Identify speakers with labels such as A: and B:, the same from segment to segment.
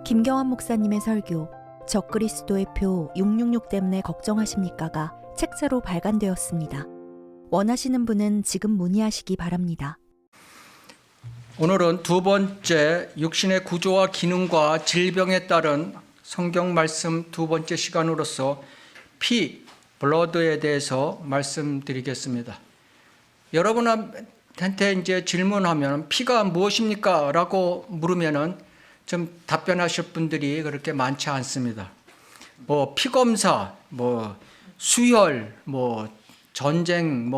A: 김경환 목사님의 설교 적그리스도의 표 666 때문에 걱정하십니까가 책자로 발간되었습니다. 원하시는 분은 지금 문의하시기 바랍니다.
B: 오늘은 두 번째 육신의 구조와 기능과 질병에 따른 성경 말씀 두 번째 시간으로서 피, 블러드에 대해서 말씀드리겠습니다. 여러분한테 이제 질문하면 피가 무엇입니까? 라고 물으면은 좀 답변하실 분들이 그렇게 많지 않습니다. 피검사, 수혈, 전쟁,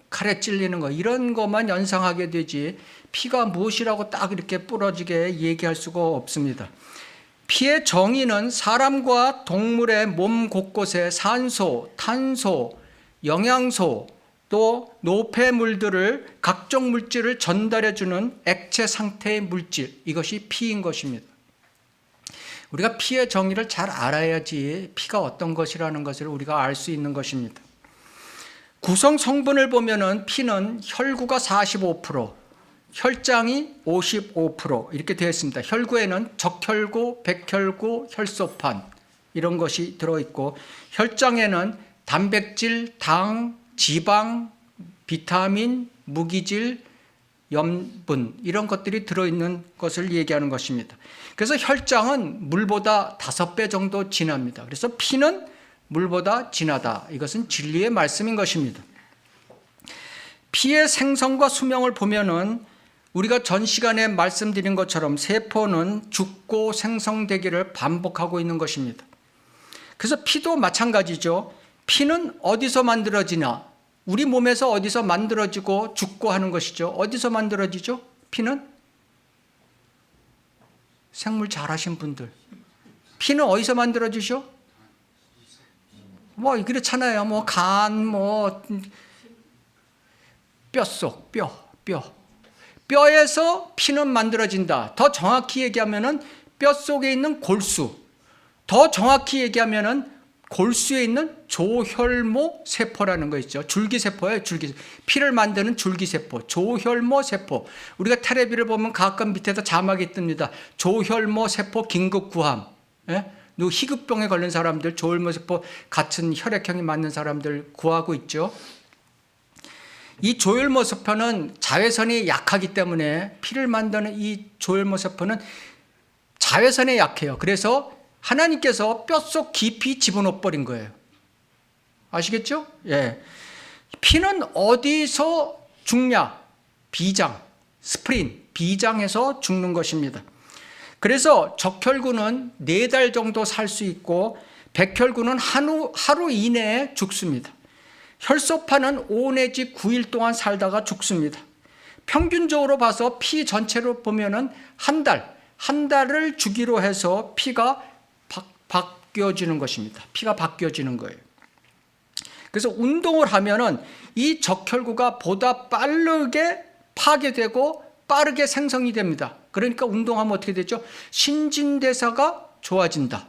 B: 칼에 찔리는 거 이런 것만 연상하게 되지 피가 무엇이라고 딱 이렇게 부러지게 얘기할 수가 없습니다. 피의 정의는 사람과 동물의 몸 곳곳에 산소, 탄소, 영양소, 또 노폐물들을 각종 물질을 전달해주는 액체 상태의 물질, 이것이 피인 것입니다. 우리가 피의 정의를 잘 알아야지 피가 어떤 것이라는 것을 우리가 알 수 있는 것입니다. 구성 성분을 보면은 피는 혈구가 45%, 혈장이 55% 이렇게 되어 있습니다. 혈구에는 적혈구, 백혈구, 혈소판 이런 것이 들어있고, 혈장에는 단백질, 당, 지방, 비타민, 무기질, 염분 이런 것들이 들어있는 것을 얘기하는 것입니다. 그래서 혈장은 물보다 5배 정도 진합니다. 그래서 피는 물보다 진하다. 이것은 진리의 말씀인 것입니다. 피의 생성과 수명을 보면은 우리가 전 시간에 말씀드린 것처럼 세포는 죽고 생성되기를 반복하고 있는 것입니다. 그래서 피도 마찬가지죠. 피는 어디서 만들어지나? 우리 몸에서 어디서 만들어지고 죽고 하는 것이죠. 어디서 만들어지죠? 피는? 생물 잘하신 분들. 피는 어디서 만들어지죠? 그렇잖아요. 간, 뼛속, 뼈에서 피는 만들어진다. 더 정확히 얘기하면은 뼛속에 있는 골수. 더 정확히 얘기하면은 골수에 있는 조혈모 세포라는 거 있죠. 줄기세포예요. 피를 만드는 줄기세포, 조혈모 세포. 우리가 텔레비를 보면 가끔 밑에다 자막이 뜹니다. 조혈모 세포 긴급 구함. 희극병에 걸린 사람들, 조혈모 세포 같은 혈액형이 맞는 사람들 구하고 있죠. 이 조혈모 세포는 자외선이 약하기 때문에 피를 만드는 이 조혈모 세포는 자외선에 약해요. 그래서 하나님께서 뼛속 깊이 집어넣어 버린 거예요. 아시겠죠? 예. 피는 어디서 죽냐? 비장, 스프린, 비장에서 죽는 것입니다. 그래서 적혈구는 4달 정도 살 수 있고 백혈구는 하루 이내에 죽습니다. 혈소판은 5 내지 9일 동안 살다가 죽습니다. 평균적으로 봐서 피 전체로 보면은 한 달을 주기로 해서 피가 바뀌어지는 것입니다. 피가 바뀌어지는 거예요. 그래서 운동을 하면은 이 적혈구가 보다 빠르게 파괴되고 빠르게 생성이 됩니다. 그러니까 운동하면 어떻게 되죠? 신진대사가 좋아진다.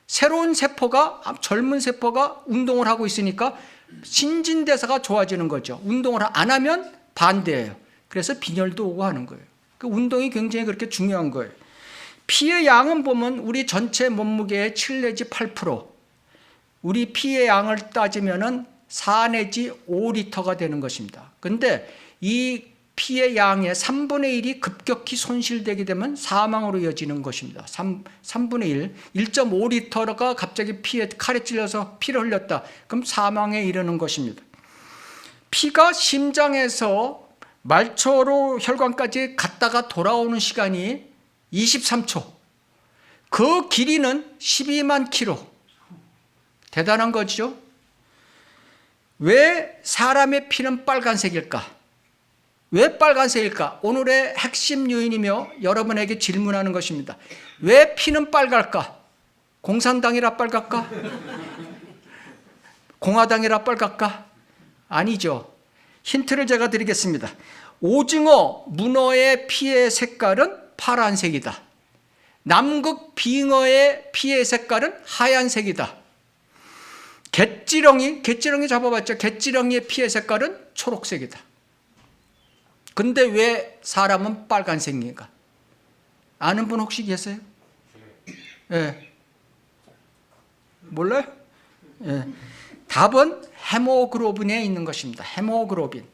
B: 새로운 세포가, 젊은 세포가 운동을 하고 있으니까 신진대사가 좋아지는 거죠. 운동을 안 하면 반대예요. 그래서 빈혈도 오고 하는 거예요. 그 운동이 굉장히 그렇게 중요한 거예요. 피의 양은 보면 우리 전체 몸무게의 7 내지 8%, 우리 피의 양을 따지면은 4 내지 5리터가 되는 것입니다. 그런데 이 피의 양의 3분의 1이 급격히 손실되게 되면 사망으로 이어지는 것입니다. 3분의 1, 1.5리터가 갑자기 피에 칼에 찔려서 피를 흘렸다. 그럼 사망에 이르는 것입니다. 피가 심장에서 말초로 혈관까지 갔다가 돌아오는 시간이 23초. 그 길이는 12만 킬로. 대단한 거죠. 왜 사람의 피는 빨간색일까? 왜 빨간색일까? 오늘의 핵심 요인이며 여러분에게 질문하는 것입니다. 왜 피는 빨갈까? 공산당이라 빨갈까? 공화당이라 빨갈까? 아니죠. 힌트를 제가 드리겠습니다. 오징어, 문어의 피의 색깔은 파란색이다. 남극 빙어의 피의 색깔은 하얀색이다. 갯지렁이 잡아봤죠. 갯지렁이의 피의 색깔은 초록색이다. 근데 왜 사람은 빨간색인가? 아는 분 혹시 계세요? 예. 몰라요? 예. 답은 헤모글로빈에 있는 것입니다. 헤모글로빈.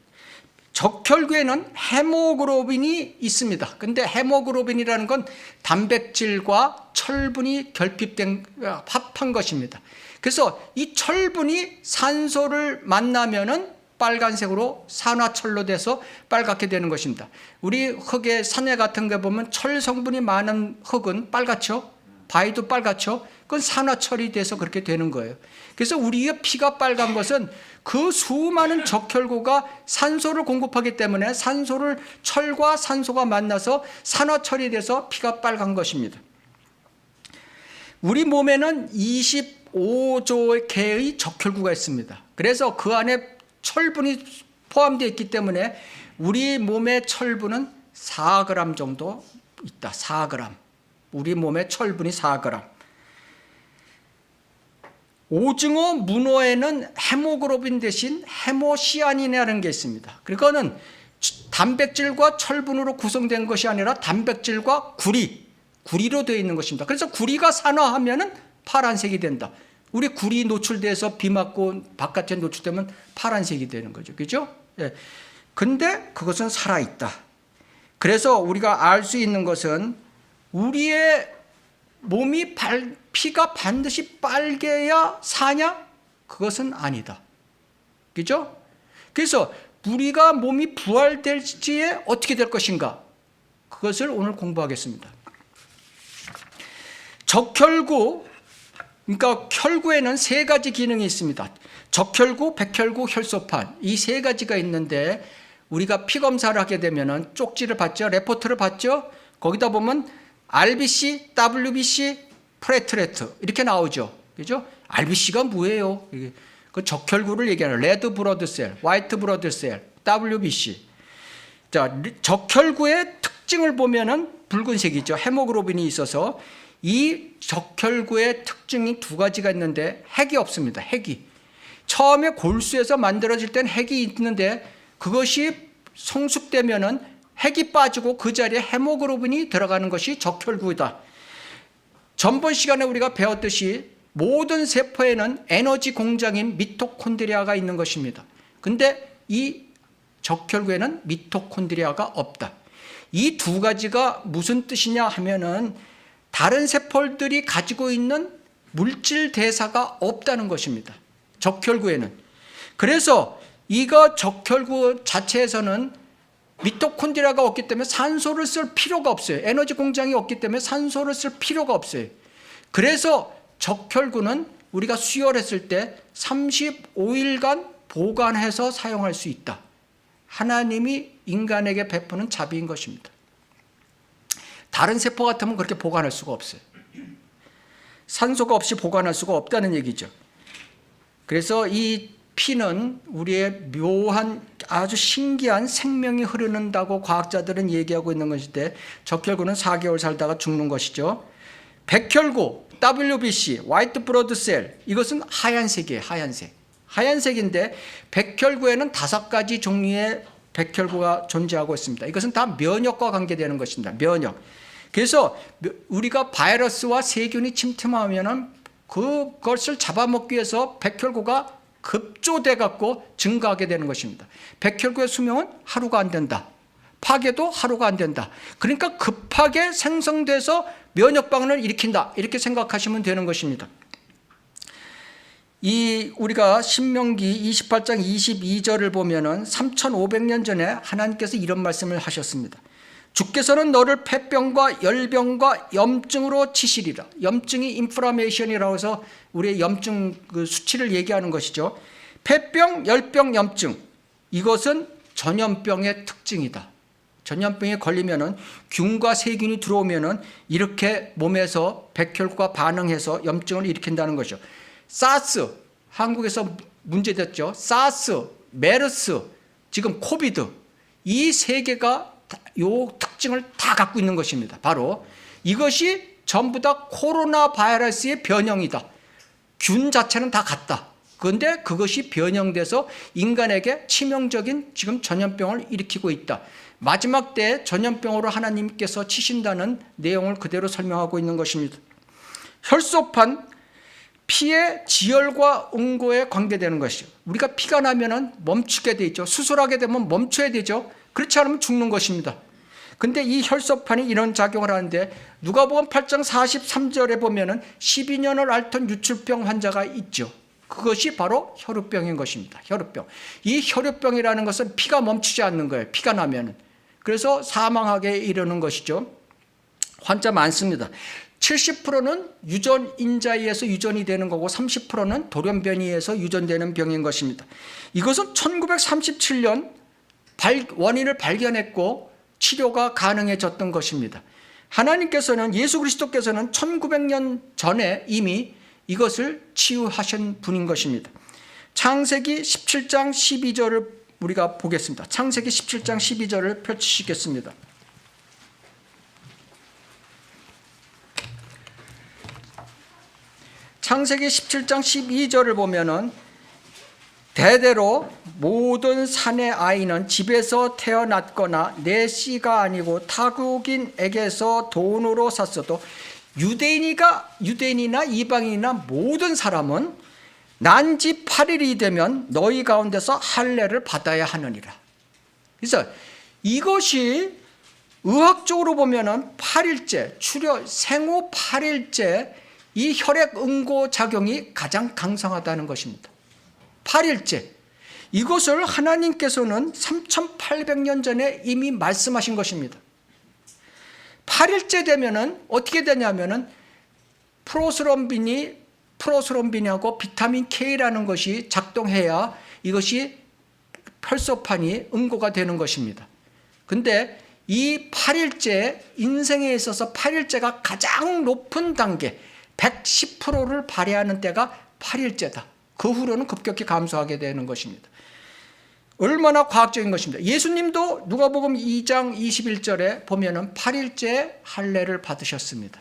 B: 적혈구에는 헤모글로빈이 있습니다. 근데 헤모글로빈이라는 건 단백질과 철분이 결핍된 합한 것입니다. 그래서 이 철분이 산소를 만나면은 빨간색으로 산화철로 돼서 빨갛게 되는 것입니다. 우리 흙의 산에 같은 데 보면 철 성분이 많은 흙은 빨갛죠. 바위도 빨갛죠. 그건 산화철이 돼서 그렇게 되는 거예요. 그래서 우리의 피가 빨간 것은 그 수많은 적혈구가 산소를 공급하기 때문에 철과 산소가 만나서 산화철이 돼서 피가 빨간 것입니다. 우리 몸에는 25조 개의 적혈구가 있습니다. 그래서 그 안에 철분이 포함되어 있기 때문에 우리 몸의 철분은 4g 정도 있다. 4g. 우리 몸의 철분이 4g. 오징어, 문어에는 헤모글로빈 대신 헤모시아닌이라는 게 있습니다. 그거는 단백질과 철분으로 구성된 것이 아니라 단백질과 구리로 되어 있는 것입니다. 그래서 구리가 산화하면은 파란색이 된다. 우리 구리 노출돼서 비 맞고 바깥에 노출되면 파란색이 되는 거죠. 그죠? 예. 근데 그것은 살아있다. 그래서 우리가 알 수 있는 것은 우리의 몸이 피가 반드시 빨개야 사냐? 그것은 아니다. 그죠? 그래서 우리가 몸이 부활될 시에 어떻게 될 것인가? 그것을 오늘 공부하겠습니다. 적혈구, 그러니까 혈구에는 세 가지 기능이 있습니다. 적혈구, 백혈구, 혈소판, 이 세 가지가 있는데 우리가 피 검사를 하게 되면은 쪽지를 받죠, 레포트를 받죠. 거기다 보면 RBC, WBC, 프레트레트 이렇게 나오죠. 그죠? RBC가 뭐예요? 그 적혈구를 얘기하는 레드 브러드셀, 화이트 브러드셀, WBC. 자, 적혈구의 특징을 보면은 붉은색이죠. 헤모글로빈이 있어서 이 적혈구의 특징이 두 가지가 있는데 핵이 없습니다. 핵이. 처음에 골수에서 만들어질 땐 핵이 있는데 그것이 성숙되면은 핵이 빠지고 그 자리에 헤모글로빈이 들어가는 것이 적혈구이다. 전번 시간에 우리가 배웠듯이 모든 세포에는 에너지 공장인 미토콘드리아가 있는 것입니다. 근데 이 적혈구에는 미토콘드리아가 없다. 이 두 가지가 무슨 뜻이냐 하면은 다른 세포들이 가지고 있는 물질 대사가 없다는 것입니다. 적혈구에는. 그래서 이거 적혈구 자체에서는 미토콘드리아가 없기 때문에 산소를 쓸 필요가 없어요. 에너지 공장이 없기 때문에 산소를 쓸 필요가 없어요. 그래서 적혈구는 우리가 수혈했을 때 35일간 보관해서 사용할 수 있다. 하나님이 인간에게 베푸는 자비인 것입니다. 다른 세포 같으면 그렇게 보관할 수가 없어요. 산소가 없이 보관할 수가 없다는 얘기죠. 그래서 이 피는 우리의 묘한 아주 신기한 생명이 흐르는다고 과학자들은 얘기하고 있는 것인데 적혈구는 4개월 살다가 죽는 것이죠. 백혈구, WBC, 화이트 브러드셀 이것은 하얀색이에요. 하얀색인데 백혈구에는 5가지 종류의 백혈구가 존재하고 있습니다. 이것은 다 면역과 관계되는 것입니다. 면역. 그래서 우리가 바이러스와 세균이 침투하면은 그것을 잡아먹기 위해서 백혈구가 급조돼 갖고 증가하게 되는 것입니다. 백혈구의 수명은 하루가 안 된다. 파괴도 하루가 안 된다. 그러니까 급하게 생성돼서 면역 반응을 일으킨다. 이렇게 생각하시면 되는 것입니다. 우리가 신명기 28장 22절을 보면은 3500년 전에 하나님께서 이런 말씀을 하셨습니다. 주께서는 너를 폐병과 열병과 염증으로 치시리라. 염증이 인플라메이션이라고 해서 우리의 염증 그 수치를 얘기하는 것이죠. 폐병, 열병, 염증. 이것은 전염병의 특징이다. 전염병에 걸리면은 균과 세균이 들어오면은 이렇게 몸에서 백혈구가 반응해서 염증을 일으킨다는 거죠. 사스, 한국에서 문제됐죠. 사스, 메르스, 지금 코비드. 이 세 개가 요 특징을 다 갖고 있는 것입니다. 바로 이것이 전부 다 코로나 바이러스의 변형이다. 균 자체는 다 같다. 그런데 그것이 변형돼서 인간에게 치명적인 지금 전염병을 일으키고 있다. 마지막 때 전염병으로 하나님께서 치신다는 내용을 그대로 설명하고 있는 것입니다. 혈소판, 피의 지혈과 응고에 관계되는 것이죠. 우리가 피가 나면은 멈추게 돼 있죠. 수술하게 되면 멈춰야 되죠. 그렇지 않으면 죽는 것입니다. 근데 이 혈소판이 이런 작용을 하는데 누가복음 8장 43절에 보면은 12년을 앓던 유출병 환자가 있죠. 그것이 바로 혈우병인 것입니다. 혈우병. 이 혈우병이라는 것은 피가 멈추지 않는 거예요. 피가 나면은. 그래서 사망하게 이르는 것이죠. 환자 많습니다. 70%는 유전인자에 의해서 유전이 되는 거고 30%는 돌연변이에 의해서 유전되는 병인 것입니다. 이것은 1937년 원인을 발견했고 치료가 가능해졌던 것입니다. 하나님께서는, 예수 그리스도께서는 1900년 전에 이미 이것을 치유하신 분인 것입니다. 창세기 17장 12절을 우리가 보겠습니다. 창세기 17장 12절을 펼치시겠습니다. 창세기 17장 12절을 보면은 대대로 모든 산의 아이는 집에서 태어났거나 내 씨가 아니고 타국인에게서 돈으로 샀어도 유대인이나 이방인이나 모든 사람은 난지 8일이 되면 너희 가운데서 할례를 받아야 하느니라. 그래서 이것이 의학적으로 보면은 8일째, 생후 8일째 이 혈액 응고 작용이 가장 강성하다는 것입니다. 8일째. 이것을 하나님께서는 3800년 전에 이미 말씀하신 것입니다. 8일째 되면은 어떻게 되냐면은 프로스롬빈하고 비타민 K라는 것이 작동해야 이것이 혈소판이 응고가 되는 것입니다. 근데 이 8일째, 인생에 있어서 8일째가 가장 높은 단계, 110%를 발휘하는 때가 8일째다. 그 후로는 급격히 감소하게 되는 것입니다. 얼마나 과학적인 것입니다. 예수님도 누가복음 2장 21절에 보면은 8일째 할례를 받으셨습니다.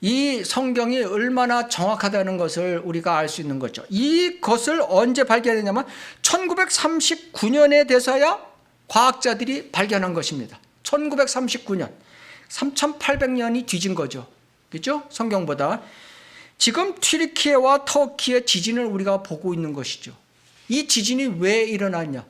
B: 이 성경이 얼마나 정확하다는 것을 우리가 알 수 있는 거죠. 이것을 언제 발견했냐면 1939년에 돼서야 과학자들이 발견한 것입니다. 1939년. 3800년이 뒤진 거죠. 그렇죠? 성경보다. 지금 튀르키예와 터키의 지진을 우리가 보고 있는 것이죠. 이 지진이 왜 일어났냐?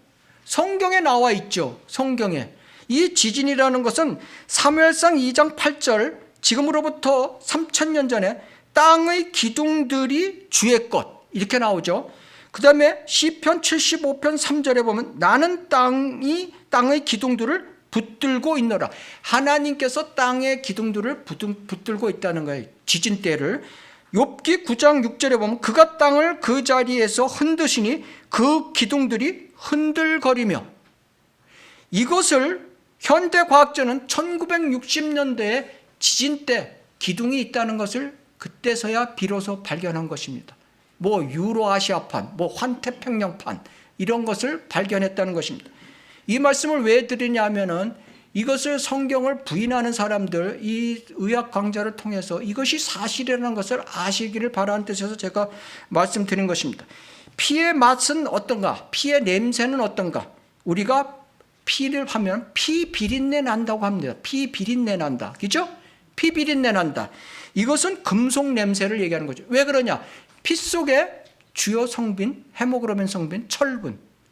B: 성경에 나와 있죠. 성경에. 이 지진이라는 것은 사무엘상 2장 8절, 지금으로부터 3000년 전에 땅의 기둥들이 주의 것, 이렇게 나오죠. 그 다음에 시편 75편 3절에 보면 나는 땅의 기둥들을 붙들고 있노라. 하나님께서 땅의 기둥들을 붙들고 있다는 거예요. 지진 때를. 욥기 9장 6절에 보면 그가 땅을 그 자리에서 흔드시니 그 기둥들이 흔들거리며, 이것을 현대과학자는 1960년대에 지진 때 기둥이 있다는 것을 그때서야 비로소 발견한 것입니다. 유로아시아판, 환태평양판 이런 것을 발견했다는 것입니다. 이 말씀을 왜 드리냐면은 이것을 성경을 부인하는 사람들, 이 의학 강좌를 통해서 이것이 사실이라는 것을 아시기를 바라는 뜻에서 제가 말씀드린 것입니다. 피의 맛은 어떤가? 피의 냄새는 어떤가? 우리가 피를 하면 피 비린내 난다고 합니다. 피 비린내 난다. 그죠? 피 비린내 난다. 이것은 금속 냄새를 얘기하는 거죠. 왜 그러냐? 피 속에 주요 성분, 헤모글로빈 성분,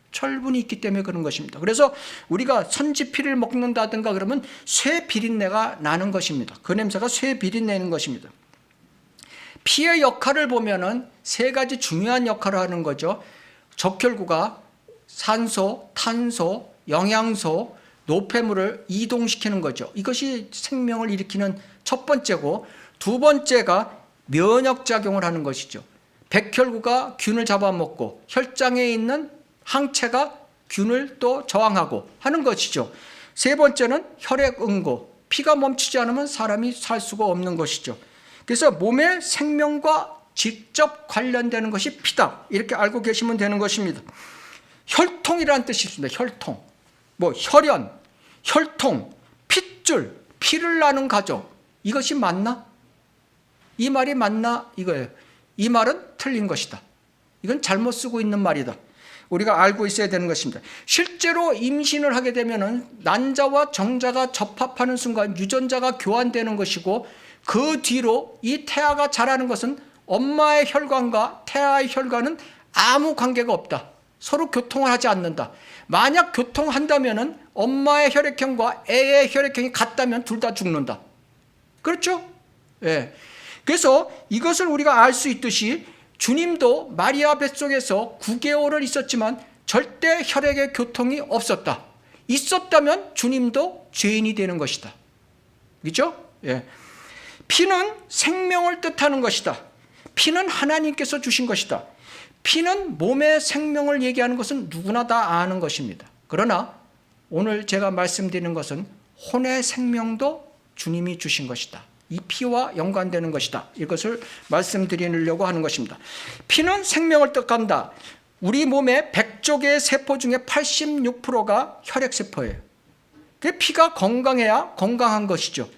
B: 철분이 있기 때문에 그런 것입니다. 그래서 우리가 선지피를 먹는다든가 그러면 쇠 비린내가 나는 것입니다. 그 냄새가 쇠 비린내는 것입니다. 피의 역할을 보면은 세 가지 중요한 역할을 하는 거죠. 적혈구가 산소, 탄소, 영양소, 노폐물을 이동시키는 거죠. 이것이 생명을 일으키는 첫 번째고, 두 번째가 면역작용을 하는 것이죠. 백혈구가 균을 잡아먹고 혈장에 있는 항체가 균을 또 저항하고 하는 것이죠. 세 번째는 혈액 응고, 피가 멈추지 않으면 사람이 살 수가 없는 것이죠. 그래서 몸의 생명과 직접 관련되는 것이 피다, 이렇게 알고 계시면 되는 것입니다. 혈통이라는 뜻이 있습니다. 혈통, 혈연, 혈통, 핏줄, 피를 나는 가족, 이것이 맞나? 이 말이 맞나? 이거예요. 이 말은 틀린 것이다. 이건 잘못 쓰고 있는 말이다. 우리가 알고 있어야 되는 것입니다. 실제로 임신을 하게 되면은 난자와 정자가 접합하는 순간 유전자가 교환되는 것이고, 그 뒤로 이 태아가 자라는 것은 엄마의 혈관과 태아의 혈관은 아무 관계가 없다. 서로 교통을 하지 않는다. 만약 교통한다면은 엄마의 혈액형과 애의 혈액형이 같다면 둘 다 죽는다. 그렇죠? 예. 그래서 이것을 우리가 알 수 있듯이 주님도 마리아 뱃속에서 9개월을 있었지만 절대 혈액의 교통이 없었다. 있었다면 주님도 죄인이 되는 것이다. 그렇죠? 예. 피는 생명을 뜻하는 것이다. 피는 하나님께서 주신 것이다. 피는 몸의 생명을 얘기하는 것은 누구나 다 아는 것입니다. 그러나 오늘 제가 말씀드리는 것은 혼의 생명도 주님이 주신 것이다. 이 피와 연관되는 것이다. 이것을 말씀드리려고 하는 것입니다. 피는 생명을 뜻한다. 우리 몸의 100조 개의 세포 중에 86%가 혈액세포예요. 피가 건강해야 건강한 것이죠.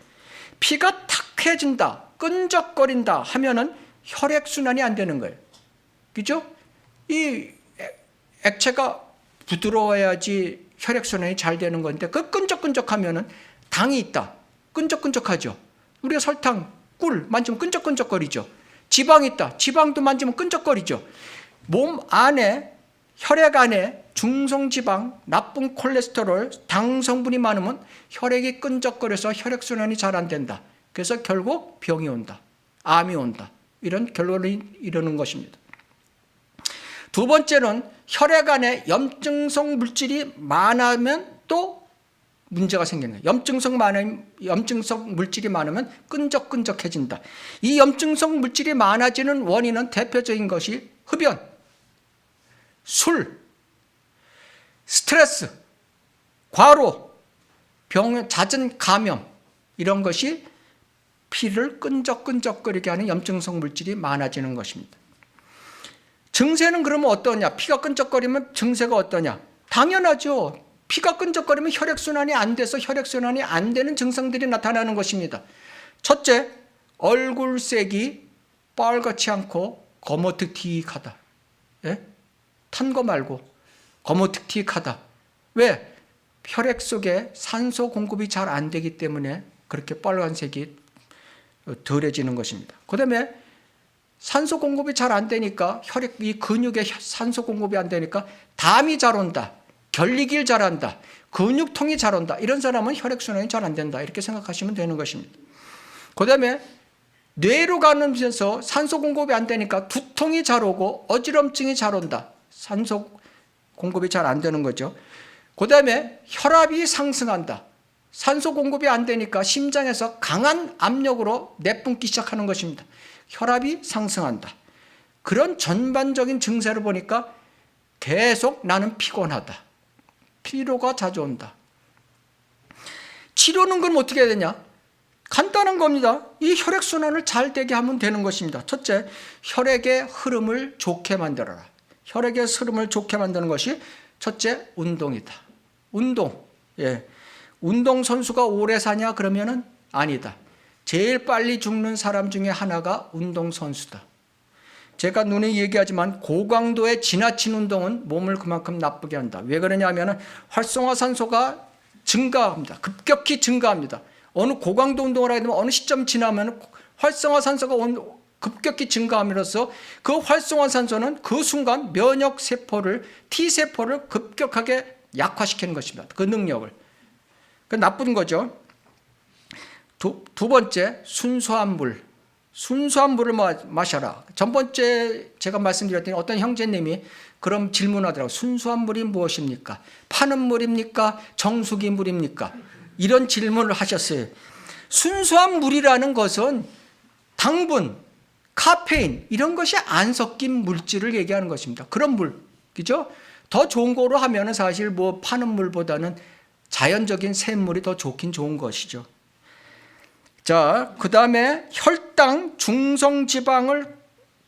B: 피가 탁해진다, 끈적거린다 하면은 혈액순환이 안 되는 거예요. 그죠? 이 액체가 부드러워야지 혈액순환이 잘 되는 건데 그 끈적끈적하면은 당이 있다. 끈적끈적하죠. 우리가 설탕, 꿀 만지면 끈적끈적거리죠. 지방이 있다. 지방도 만지면 끈적거리죠. 몸 안에, 혈액 안에 중성지방, 나쁜 콜레스테롤, 당 성분이 많으면 혈액이 끈적거려서 혈액순환이 잘 안 된다. 그래서 결국 병이 온다. 암이 온다. 이런 결론이 이르는 것입니다. 두 번째는 혈액 안에 염증성 물질이 많으면 또 문제가 생기는 거예요. 염증성 물질이 많으면 끈적끈적해진다. 이 염증성 물질이 많아지는 원인은 대표적인 것이 흡연, 술, 스트레스, 과로, 잦은 감염 이런 것이 피를 끈적끈적거리게 하는 염증성 물질이 많아지는 것입니다. 증세는 그러면 어떠냐? 피가 끈적거리면 증세가 어떠냐? 당연하죠. 피가 끈적거리면 혈액순환이 안 돼서 혈액순환이 안 되는 증상들이 나타나는 것입니다. 첫째, 얼굴색이 빨갛지 않고 거머특틱하다. 예? 탄 거 말고 거머특틱하다. 왜? 혈액 속에 산소 공급이 잘 안 되기 때문에 그렇게 빨간색이 덜해지는 것입니다. 그 다음에 산소 공급이 잘 안 되니까 이 근육에 산소 공급이 안 되니까 담이 잘 온다. 결리기를 잘한다. 근육통이 잘 온다. 이런 사람은 혈액순환이 잘 안 된다. 이렇게 생각하시면 되는 것입니다. 그 다음에 뇌로 가면서 산소 공급이 안 되니까 두통이 잘 오고 어지럼증이 잘 온다. 산소 공급이 잘 안 되는 거죠. 그 다음에 혈압이 상승한다. 산소 공급이 안 되니까 심장에서 강한 압력으로 내뿜기 시작하는 것입니다. 혈압이 상승한다. 그런 전반적인 증세를 보니까 계속 나는 피곤하다. 피로가 자주 온다. 치료는 그럼 어떻게 해야 되냐? 간단한 겁니다. 이 혈액순환을 잘 되게 하면 되는 것입니다. 첫째, 혈액의 흐름을 좋게 만들어라. 혈액의 흐름을 좋게 만드는 것이 첫째, 운동이다. 운동. 예. 운동선수가 오래 사냐? 그러면은 아니다. 제일 빨리 죽는 사람 중에 하나가 운동선수다. 제가 눈에 얘기하지만 고강도의 지나친 운동은 몸을 그만큼 나쁘게 한다. 왜 그러냐면 활성화산소가 증가합니다. 급격히 증가합니다. 어느 고강도 운동을 하게 되면 어느 시점 지나면 활성화산소가 급격히 증가함으로써 그 활성화산소는 그 순간 면역세포를 T세포를 급격하게 약화시키는 것입니다. 그 능력을. 그 나쁜 거죠. 두 번째, 순수한 물. 순수한 물을 마셔라. 전번째 제가 말씀드렸더니 어떤 형제님이 그럼 질문하더라고요. 순수한 물이 무엇입니까? 파는 물입니까? 정수기 물입니까? 이런 질문을 하셨어요. 순수한 물이라는 것은 당분, 카페인 이런 것이 안 섞인 물질을 얘기하는 것입니다. 그런 물, 그죠? 더 좋은 거로 하면은 사실 뭐 파는 물보다는 자연적인 샘물이 더 좋긴 좋은 것이죠. 자, 그 다음에 혈당, 중성지방을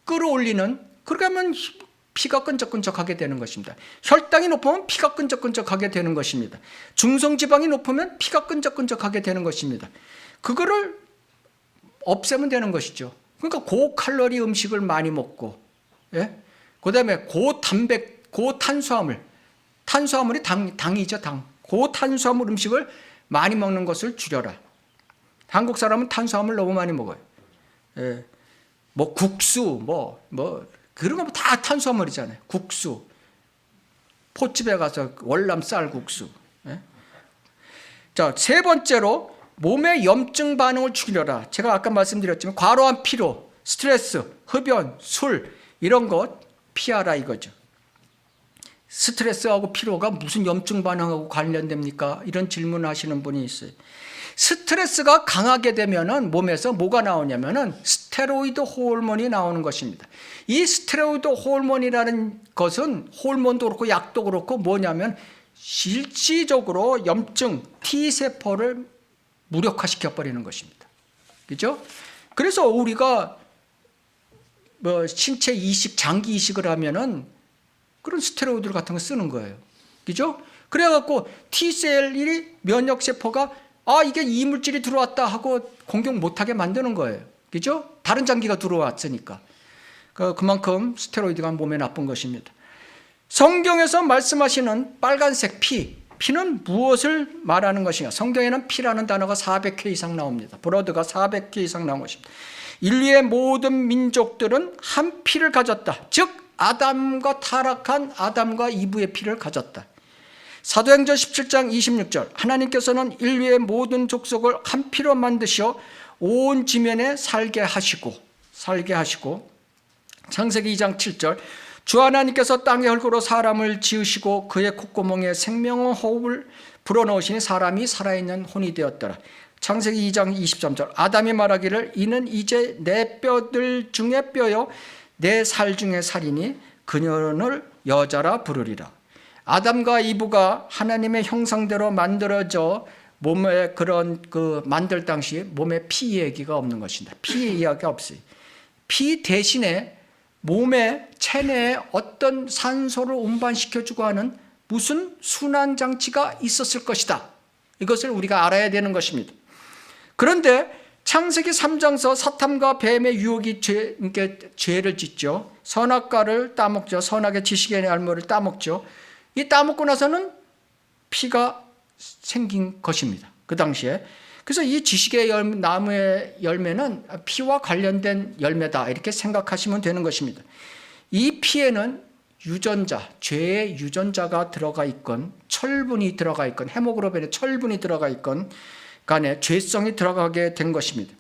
B: 끌어올리는, 그러면 피가 끈적끈적하게 되는 것입니다. 혈당이 높으면 피가 끈적끈적하게 되는 것입니다. 중성지방이 높으면 피가 끈적끈적하게 되는 것입니다. 그거를 없애면 되는 것이죠. 그러니까 고칼로리 음식을 많이 먹고, 예? 그 다음에 고단백, 고탄수화물, 탄수화물이 당이죠, 당. 고탄수화물 음식을 많이 먹는 것을 줄여라. 한국 사람은 탄수화물 너무 많이 먹어요. 예. 뭐 국수, 그런 거 다 탄수화물이잖아요. 국수. 포집에 가서 월남 쌀국수. 예? 자, 세 번째로 몸의 염증 반응을 죽이려라. 제가 아까 말씀드렸지만 과로한 피로, 스트레스, 흡연, 술 이런 것 피하라 이거죠. 스트레스하고 피로가 무슨 염증 반응하고 관련됩니까? 이런 질문을 하시는 분이 있어요. 스트레스가 강하게 되면은 몸에서 뭐가 나오냐면은 스테로이드 호르몬이 나오는 것입니다. 이 스테로이드 호르몬이라는 것은 호르몬도 그렇고 약도 그렇고 뭐냐면 실질적으로 염증 T세포를 무력화시켜 버리는 것입니다. 그죠? 그래서 우리가 신체 이식, 장기 이식을 하면은 그런 스테로이드 같은 거 쓰는 거예요. 그죠? 그래갖고 T셀이 면역세포가 이게 이물질이 들어왔다 하고 공격 못하게 만드는 거예요. 그죠? 다른 장기가 들어왔으니까. 그만큼 스테로이드가 몸에 나쁜 것입니다. 성경에서 말씀하시는 빨간색 피는 무엇을 말하는 것인가? 성경에는 피라는 단어가 400회 이상 나옵니다. 브러드가 400회 이상 나온 것입니다. 인류의 모든 민족들은 한 피를 가졌다. 즉 아담과 타락한 아담과 이브의 피를 가졌다. 사도행전 17장 26절 하나님께서는 인류의 모든 족속을 한 피로 만드시어 온 지면에 살게 하시고 창세기 2장 7절 주 하나님께서 땅의 흙으로 사람을 지으시고 그의 콧구멍에 생명의 호흡을 불어넣으시니 사람이 살아있는 혼이 되었더라. 창세기 2장 23절 아담이 말하기를 이는 이제 내 뼈들 중에 뼈요 내 살 중에 살이니 그녀를 여자라 부르리라. 아담과 이브가 하나님의 형상대로 만들어져 몸에 그런 만들 당시 몸에 피 얘기가 없는 것입니다. 피 이야기가 없어요. 피 대신에 몸의 체내에 어떤 산소를 운반시켜주고 하는 무슨 순환 장치가 있었을 것이다. 이것을 우리가 알아야 되는 것입니다. 그런데 창세기 3장서 사탄과 뱀의 유혹이 죄를 짓죠. 선악과를 따먹죠. 선악의 지식의 열매를 따먹죠. 이 따먹고 나서는 피가 생긴 것입니다. 그 당시에. 그래서 이 지식의 나무의 열매는 피와 관련된 열매다 이렇게 생각하시면 되는 것입니다. 이 피에는 유전자, 죄의 유전자가 들어가 있건 철분이 들어가 있건 헤모글로빈에 철분이 들어가 있건 간에 죄성이 들어가게 된 것입니다.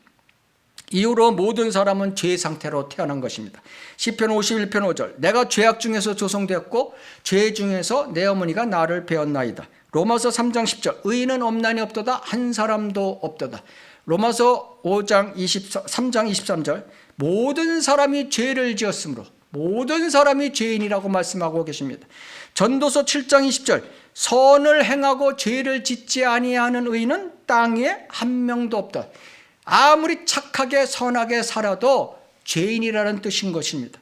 B: 이후로 모든 사람은 죄의 상태로 태어난 것입니다. 시편 51편 5절 내가 죄악 중에서 조성되었고 죄 중에서 내 어머니가 나를 배었나이다. 로마서 3장 10절 의인은 없나니 없도다 한 사람도 없도다. 로마서 3장 23절 모든 사람이 죄를 지었으므로 모든 사람이 죄인이라고 말씀하고 계십니다. 전도서 7장 20절 선을 행하고 죄를 짓지 아니하는 의인은 땅에 한 명도 없다. 아무리 착하게 선하게 살아도 죄인이라는 뜻인 것입니다.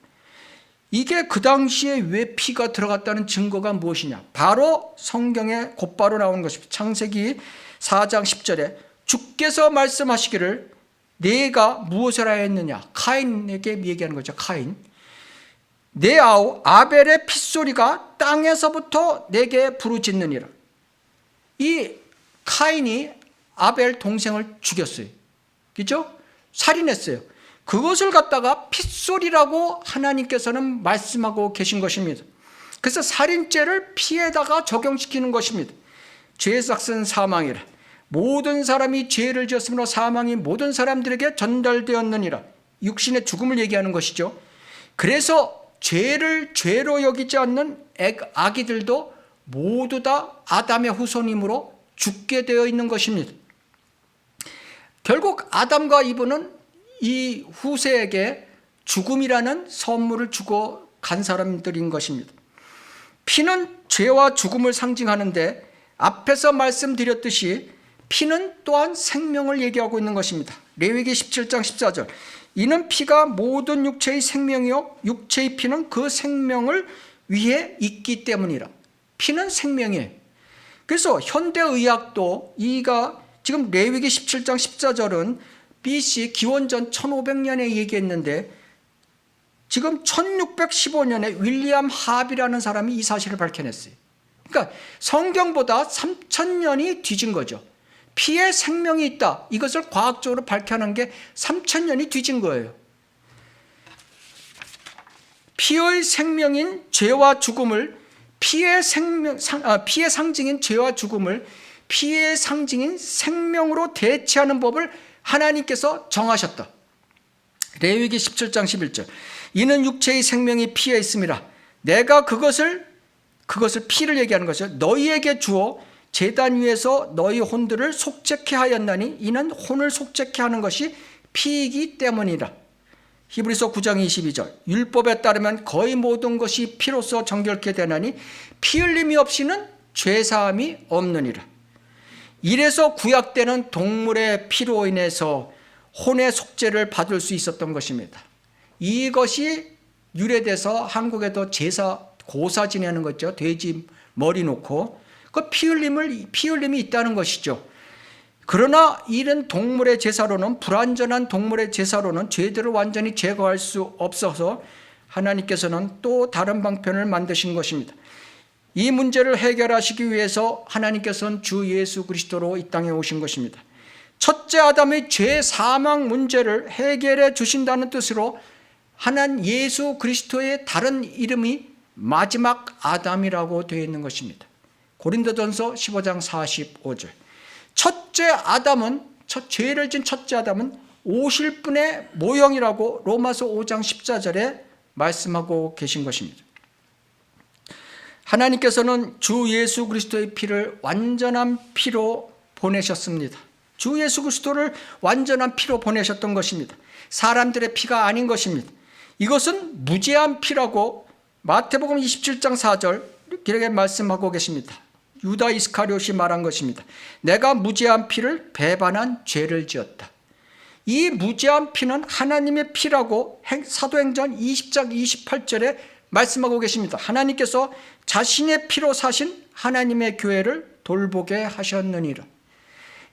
B: 이게 그 당시에 왜 피가 들어갔다는 증거가 무엇이냐? 바로 성경에 곧바로 나오는 것입니다. 창세기 4장 10절에 주께서 말씀하시기를 내가 무엇을 하였느냐? 카인에게 얘기하는 거죠. 카인. 내 아우 아벨의 핏소리가 땅에서부터 내게 부르짖느니라. 이 카인이 아벨 동생을 죽였어요. 그죠? 살인했어요. 그것을 갖다가 핏소리라고 하나님께서는 말씀하고 계신 것입니다. 그래서 살인죄를 피에다가 적용시키는 것입니다. 죄의 삭은 사망이라. 모든 사람이 죄를 지었으므로 사망이 모든 사람들에게 전달되었느니라. 육신의 죽음을 얘기하는 것이죠. 그래서 죄를 죄로 여기지 않는 아기들도 모두 다 아담의 후손이므로 죽게 되어 있는 것입니다. 결국 아담과 이브는 이 후세에게 죽음이라는 선물을 주고 간 사람들인 것입니다. 피는 죄와 죽음을 상징하는데 앞에서 말씀드렸듯이 피는 또한 생명을 얘기하고 있는 것입니다. 레위기 17장 14절 이는 피가 모든 육체의 생명이요 육체의 피는 그 생명을 위해 있기 때문이라. 피는 생명이에요. 그래서 현대의학도 이가 지금 레위기 17장 14절은 BC 기원전 1500년에 얘기했는데 지금 1615년에 윌리엄 합이라는 사람이 이 사실을 밝혀냈어요. 그러니까 성경보다 3000년이 뒤진 거죠. 피에 생명이 있다. 이것을 과학적으로 밝혀낸 게 3000년이 뒤진 거예요. 피의 생명인 죄와 죽음을 피의 상징인 죄와 죽음을 피의 상징인 생명으로 대체하는 법을 하나님께서 정하셨다. 레위기 17장 11절. 이는 육체의 생명이 피에 있음이라. 내가 그것을 피를 얘기하는 것이요 너희에게 주어 제단 위에서 너희 혼들을 속죄케 하였나니 이는 혼을 속죄케 하는 것이 피이기 때문이라. 히브리서 9장 22절. 율법에 따르면 거의 모든 것이 피로써 정결케 되나니 피 흘림이 없이는 죄사함이 없느니라. 이래서 구약 때는 동물의 피로 인해서 혼의 속죄를 받을 수 있었던 것입니다. 이것이 유래돼서 한국에도 고사 지내는 거죠. 돼지 머리 놓고 그 피 흘림이 있다는 것이죠. 그러나 이런 동물의 제사로는, 불완전한 동물의 제사로는 죄들을 완전히 제거할 수 없어서 하나님께서는 또 다른 방편을 만드신 것입니다. 이 문제를 해결하시기 위해서 하나님께서는 주 예수 그리스도로 이 땅에 오신 것입니다. 첫째 아담의 죄 사망 문제를 해결해 주신다는 뜻으로 하나님 예수 그리스도의 다른 이름이 마지막 아담이라고 되어 있는 것입니다. 고린도전서 15장 45절. 첫째 아담은, 죄를 진 첫째 아담은 오실 분의 모형이라고 로마서 5장 14절에 말씀하고 계신 것입니다. 하나님께서는 주 예수 그리스도의 피를 완전한 피로 보내셨습니다. 주 예수 그리스도를 완전한 피로 보내셨던 것입니다. 사람들의 피가 아닌 것입니다. 이것은 무죄한 피라고 마태복음 27장 4절 이렇게 말씀하고 계십니다. 유다 이스카리옷이 말한 것입니다. 내가 무죄한 피를 배반한 죄를 지었다. 이 무죄한 피는 하나님의 피라고 사도행전 20장 28절에 말씀하고 계십니다. 하나님께서 자신의 피로 사신 하나님의 교회를 돌보게 하셨느니라.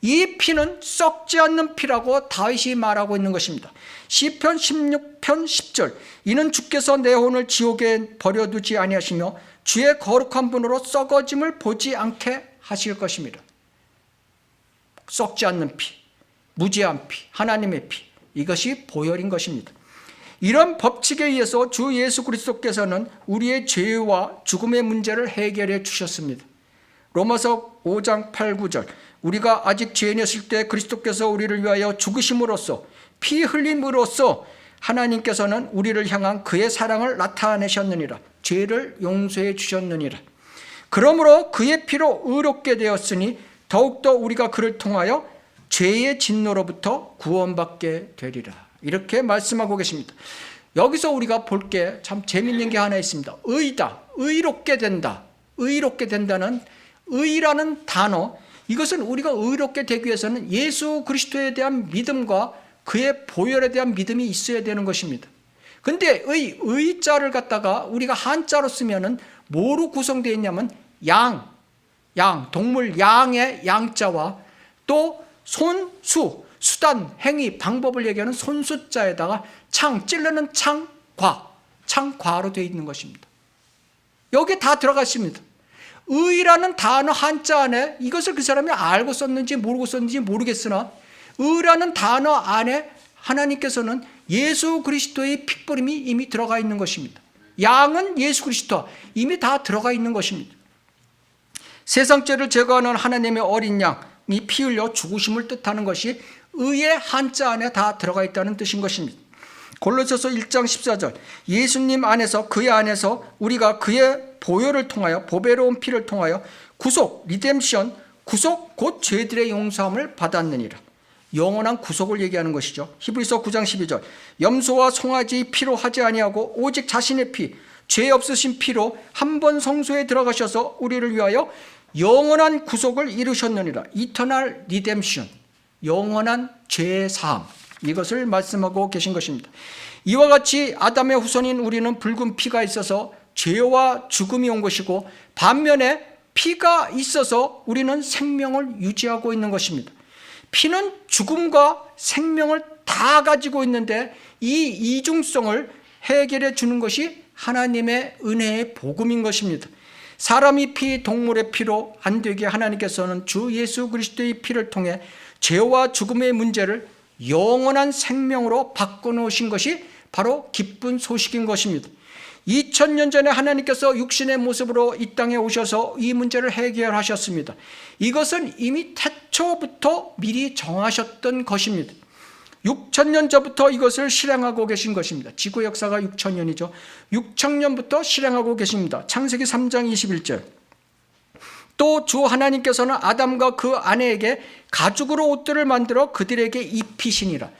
B: 이 피는 썩지 않는 피라고 다윗이 말하고 있는 것입니다. 시편 16편 10절. 이는 주께서 내 혼을 지옥에 버려두지 아니하시며 주의 거룩한 분으로 썩어짐을 보지 않게 하실 것입니다. 썩지 않는 피, 무죄한 피, 하나님의 피, 이것이 보혈인 것입니다. 이런 법칙에 의해서 주 예수 그리스도께서는 우리의 죄와 죽음의 문제를 해결해 주셨습니다. 로마서 5장 8, 9절. 우리가 아직 죄인이었을 때 그리스도께서 우리를 위하여 죽으심으로써 피 흘림으로써 하나님께서는 우리를 향한 그의 사랑을 나타내셨느니라. 죄를 용서해 주셨느니라. 그러므로 그의 피로 의롭게 되었으니 더욱더 우리가 그를 통하여 죄의 진노로부터 구원받게 되리라. 이렇게 말씀하고 계십니다. 여기서 우리가 볼 게 참 재밌는 게 하나 있습니다. 의다, 의롭게 된다. 의롭게 된다는 의라는 단어, 이것은 우리가 의롭게 되기 위해서는 예수 그리스도에 대한 믿음과 그의 보혈에 대한 믿음이 있어야 되는 것입니다. 근데 의자를 갖다가 우리가 한자로 쓰면은 뭐로 구성되어 있냐면 동물 양의 양자와 또 손수, 수단, 행위, 방법을 얘기하는 손수자에다가 찌르는 창과로 되어 있는 것입니다. 여기에 다 들어가 있습니다. 의라는 단어 한자 안에 이것을 그 사람이 알고 썼는지 모르고 썼는지 모르겠으나 의라는 단어 안에 하나님께서는 예수 그리스도의 핏부림이 이미 들어가 있는 것입니다. 양은 예수 그리스도 이미 다 들어가 있는 것입니다. 세상 죄를 제거하는 하나님의 어린 양이 피 흘려 죽으심을 뜻하는 것이 의의 한자 안에 다 들어가 있다는 뜻인 것입니다. 골로새서 1장 14절. 예수님 안에서 그의 안에서 우리가 그의 보혈을 통하여 보배로운 피를 통하여 구속, 리뎀션, 구속 곧 죄들의 용서함을 받았느니라. 영원한 구속을 얘기하는 것이죠. 히브리서 9장 12절. 염소와 송아지의 피로 하지 아니하고 오직 자신의 피, 죄 없으신 피로 한 번 성소에 들어가셔서 우리를 위하여 영원한 구속을 이루셨느니라. 이터널 리뎀션, 영원한 죄 사함, 이것을 말씀하고 계신 것입니다. 이와 같이 아담의 후손인 우리는 붉은 피가 있어서 죄와 죽음이 온 것이고 반면에 피가 있어서 우리는 생명을 유지하고 있는 것입니다. 피는 죽음과 생명을 다 가지고 있는데 이 이중성을 해결해 주는 것이 하나님의 은혜의 복음인 것입니다. 사람의 피, 동물의 피로 안 되게 하나님께서는 주 예수 그리스도의 피를 통해 죄와 죽음의 문제를 영원한 생명으로 바꿔놓으신 것이 바로 기쁜 소식인 것입니다. 2000년 전에 하나님께서 육신의 모습으로 이 땅에 오셔서 이 문제를 해결하셨습니다. 이것은 이미 태초부터 미리 정하셨던 것입니다. 6000년 전부터 이것을 실행하고 계신 것입니다. 지구 역사가 6000년이죠. 6000년부터 실행하고 계십니다. 창세기 3장 21절. 또 주 하나님께서는 아담과 그 아내에게 가죽으로 옷들을 만들어 그들에게 입히시니라.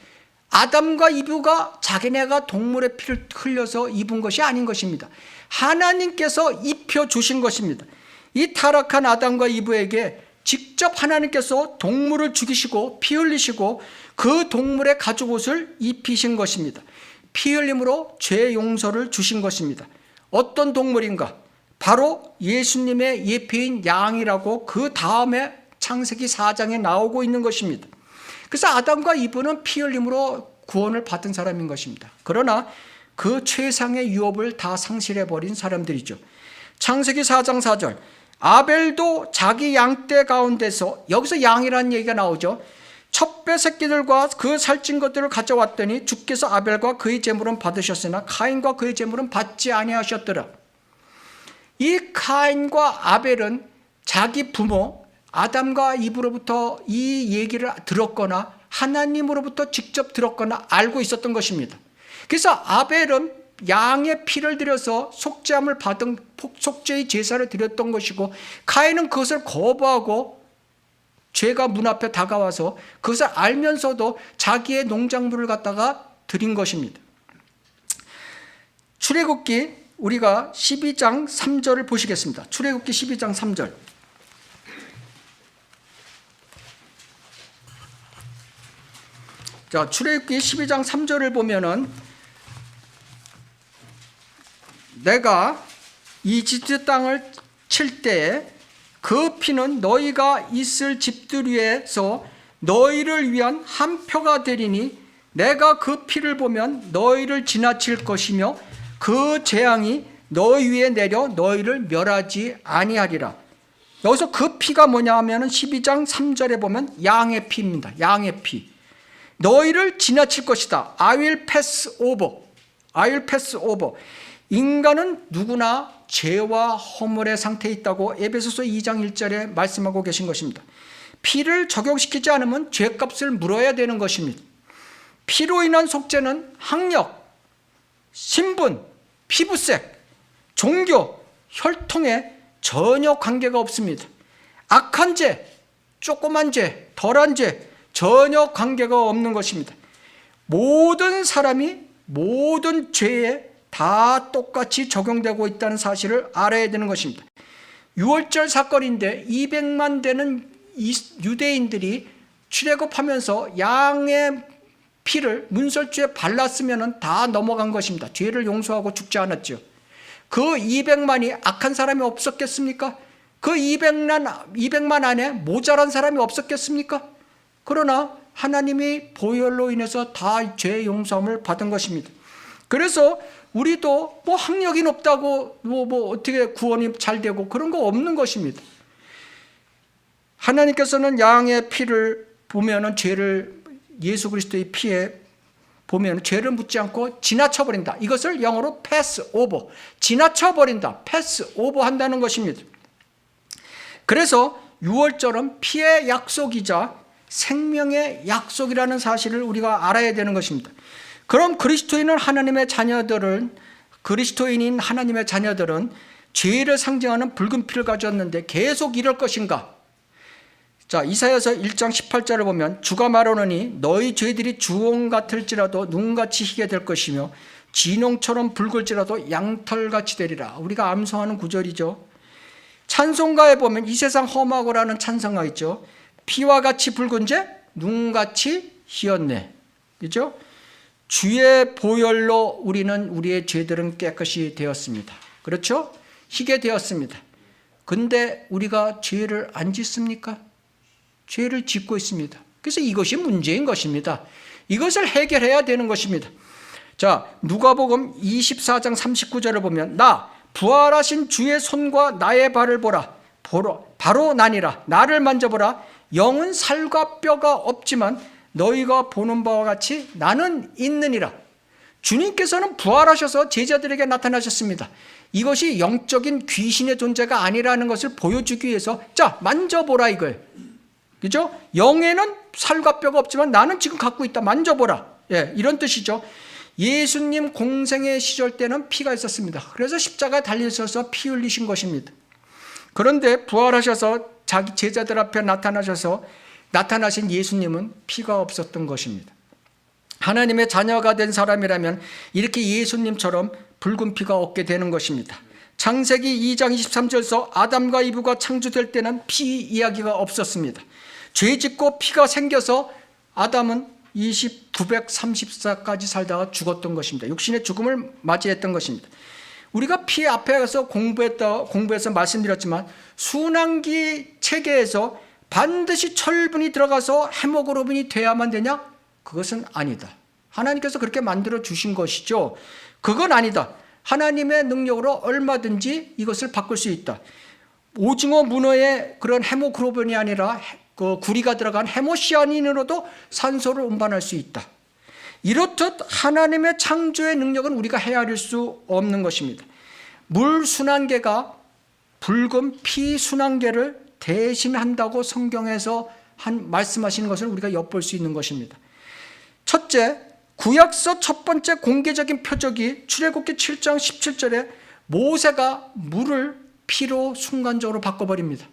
B: 아담과 이브가 자기네가 동물의 피를 흘려서 입은 것이 아닌 것입니다. 하나님께서 입혀주신 것입니다. 이 타락한 아담과 이브에게 직접 하나님께서 동물을 죽이시고 피 흘리시고 그 동물의 가죽옷을 입히신 것입니다. 피 흘림으로 죄 용서를 주신 것입니다. 어떤 동물인가? 바로 예수님의 예표인 양이라고 그 다음에 창세기 4장에 나오고 있는 것입니다. 그래서 아담과 이브는 피 흘림으로 구원을 받은 사람인 것입니다. 그러나 그 최상의 유업을 다 상실해버린 사람들이죠. 창세기 4장 4절. 아벨도 자기 양떼 가운데서, 여기서 양이라는 얘기가 나오죠. 첩배 새끼들과 그 살찐 것들을 가져왔더니 주께서 아벨과 그의 제물은 받으셨으나 카인과 그의 제물은 받지 아니하셨더라. 이 카인과 아벨은 자기 부모 아담과 이브로부터 이 얘기를 들었거나 하나님으로부터 직접 들었거나 알고 있었던 것입니다. 그래서 아벨은 양의 피를 들여서 속죄함을 받은 속죄의 제사를 드렸던 것이고, 카인은 그것을 거부하고 죄가 문 앞에 다가와서 그것을 알면서도 자기의 농작물을 갖다가 드린 것입니다. 출애굽기 우리가 12장 3절을 보시겠습니다. 출애굽기 12장 3절. 자, 출애굽기 12장 3절을 보면은 내가 이집트 땅을 칠 때에 그 피는 너희가 있을 집들 위에서 너희를 위한 한 표가 되리니 내가 그 피를 보면 너희를 지나칠 것이며 그 재앙이 너희 위에 내려 너희를 멸하지 아니하리라. 여기서 그 피가 뭐냐 하면은 12장 3절에 보면 양의 피입니다. 양의 피. 너희를 지나칠 것이다. I will pass over. I will pass over. 인간은 누구나 죄와 허물의 상태에 있다고 에베소서 2장 1절에 말씀하고 계신 것입니다. 피를 적용시키지 않으면 죄값을 물어야 되는 것입니다. 피로 인한 속죄는 학력, 신분, 피부색, 종교, 혈통에 전혀 관계가 없습니다. 악한 죄, 조그만 죄, 덜한 죄 전혀 관계가 없는 것입니다. 모든 사람이 모든 죄에 다 똑같이 적용되고 있다는 사실을 알아야 되는 것입니다. 6월절 사건인데 200만 되는 유대인들이 출애굽하면서 양의 피를 문설주에 발랐으면 다 넘어간 것입니다. 죄를 용서하고 죽지 않았죠. 그 200만이 악한 사람이 없었겠습니까? 그 200만 안에 모자란 사람이 없었겠습니까? 그러나 하나님이 보혈로 인해서 다 죄 용서함을 받은 것입니다. 그래서 우리도 뭐 학력이 높다고 뭐 어떻게 구원이 잘 되고 그런 거 없는 것입니다. 하나님께서는 양의 피를 보면은 죄를 예수 그리스도의 피에 보면 죄를 묻지 않고 지나쳐버린다. 이것을 영어로 pass over, 지나쳐버린다, pass over 한다는 것입니다. 그래서 유월절은 피의 약속이자 생명의 약속이라는 사실을 우리가 알아야 되는 것입니다. 그럼 그리스도인인 하나님의 자녀들은 죄를 상징하는 붉은 피를 가졌는데 계속 이럴 것인가? 자, 이사야서 1장 18절을 보면 주가 말하노니 너희 죄들이 주홍 같을지라도 눈같이 희게 될 것이며 진홍처럼 붉을지라도 양털같이 되리라. 우리가 암송하는 구절이죠. 찬송가에 보면 이 세상 험하고라는 찬송가 있죠. 피와 같이 붉은 죄, 눈같이 희었네. 그죠? 주의 보혈로 우리의 죄들은 깨끗이 되었습니다. 그렇죠? 희게 되었습니다. 근데 우리가 죄를 안 짓습니까? 죄를 짓고 있습니다. 그래서 이것이 문제인 것입니다. 이것을 해결해야 되는 것입니다. 자, 누가복음 24장 39절을 보면 나 부활하신 주의 손과 나의 발을 보라. 바로 나니라. 나를 만져보라. 영은 살과 뼈가 없지만 너희가 보는 바와 같이 나는 있느니라. 주님께서는 부활하셔서 제자들에게 나타나셨습니다. 이것이 영적인 귀신의 존재가 아니라는 것을 보여주기 위해서 자, 만져보라 이거예요. 그죠? 영에는 살과 뼈가 없지만 나는 지금 갖고 있다. 만져보라. 예, 이런 뜻이죠. 예수님 공생의 시절 때는 피가 있었습니다. 그래서 십자가에 달리셔서 피 흘리신 것입니다. 그런데 부활하셔서 자기 제자들 앞에 나타나신 예수님은 피가 없었던 것입니다. 하나님의 자녀가 된 사람이라면 이렇게 예수님처럼 붉은 피가 없게 되는 것입니다. 창세기 2장 23절에서 아담과 이브가 창조될 때는 피 이야기가 없었습니다. 죄 짓고 피가 생겨서 아담은 934까지 살다가 죽었던 것입니다. 육신의 죽음을 맞이했던 것입니다. 우리가 피 앞에서 공부해서 말씀드렸지만 순환기 체계에서 반드시 철분이 들어가서 헤모글로빈이 돼야만 되냐? 그것은 아니다. 하나님께서 그렇게 만들어 주신 것이죠. 그건 아니다. 하나님의 능력으로 얼마든지 이것을 바꿀 수 있다. 오징어 문어의 그런 헤모글로빈이 아니라 그 구리가 들어간 헤모시아닌으로도 산소를 운반할 수 있다. 이렇듯 하나님의 창조의 능력은 우리가 헤아릴 수 없는 것입니다. 물 순환계가 붉은 피 순환계를 대신한다고 성경에서 말씀하시는 것을 우리가 엿볼 수 있는 것입니다. 첫째, 구약서 첫 번째 공개적인 표적이 출애굽기 7장 17절에 모세가 물을 피로 순간적으로 바꿔버립니다.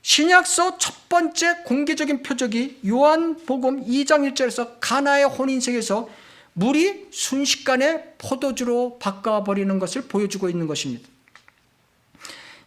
B: 신약서 첫 번째 공개적인 표적이 요한복음 2장 1절에서 가나의 혼인색에서 물이 순식간에 포도주로 바꿔버리는 것을 보여주고 있는 것입니다.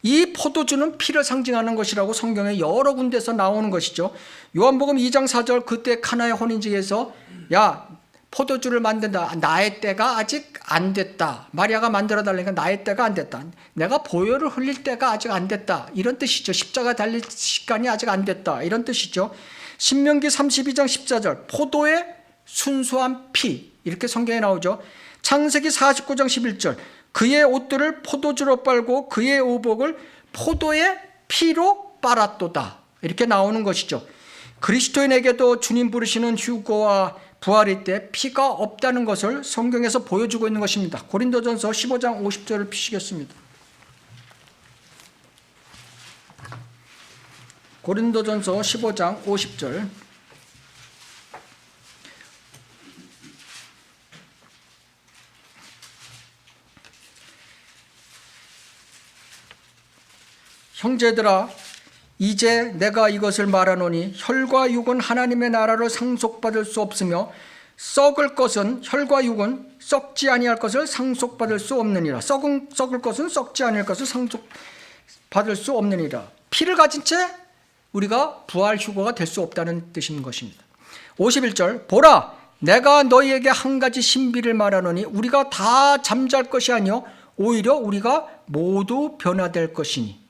B: 이 포도주는 피를 상징하는 것이라고 성경에 여러 군데서 나오는 것이죠. 요한복음 2장 4절 그때 가나의 혼인식에서 야 포도주를 만든다. 나의 때가 아직 안 됐다. 마리아가 만들어 달라니까 나의 때가 안 됐다. 내가 보혈을 흘릴 때가 아직 안 됐다. 이런 뜻이죠. 십자가 달릴 시간이 아직 안 됐다. 이런 뜻이죠. 신명기 32장 14절 포도의 순수한 피 이렇게 성경에 나오죠. 창세기 49장 11절 그의 옷들을 포도주로 빨고 그의 의복을 포도의 피로 빨았도다. 이렇게 나오는 것이죠. 그리스도인에게도 주님 부르시는 휴거와 부활일 때 피가 없다는 것을 성경에서 보여주고 있는 것입니다. 고린도전서 15장 50절을 피시겠습니다. 고린도전서 15장 50절 형제들아 이제 내가 이것을 말하노니 혈과 육은 하나님의 나라를 상속받을 수 없으며 썩을 것은 혈과 육은 썩지 아니할 것을 상속받을 수 없느니라. 썩을 것은 썩지 아니할 것을 상속받을 수 없느니라. 피를 가진 채 우리가 부활 휴거가 될 수 없다는 뜻인 것입니다. 51절 보라 내가 너희에게 한 가지 신비를 말하노니 우리가 다 잠잘 것이 아니요 오히려 우리가 모두 변화될 것이니.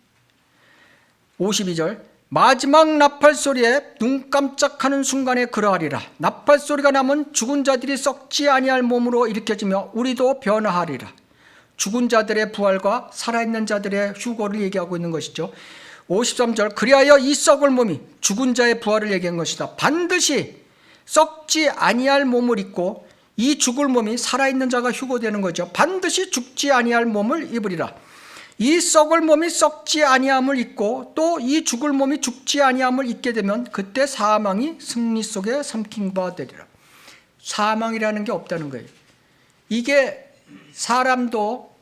B: 52절 마지막 나팔소리에 눈 깜짝하는 순간에 그러하리라. 나팔소리가 나면 죽은 자들이 썩지 아니할 몸으로 일으켜지며 우리도 변화하리라. 죽은 자들의 부활과 살아있는 자들의 휴거를 얘기하고 있는 것이죠. 53절 그리하여 이 썩을 몸이 죽은 자의 부활을 얘기한 것이다. 반드시 썩지 아니할 몸을 입고 이 죽을 몸이 살아있는 자가 휴거되는 거죠. 반드시 죽지 아니할 몸을 입으리라. 이 썩을 몸이 썩지 아니함을 입고 또 이 죽을 몸이 죽지 아니함을 입게 되면 그때 사망이 승리 속에 삼킨 바 되리라. 사망이라는 게 없다는 거예요. 이게 사람도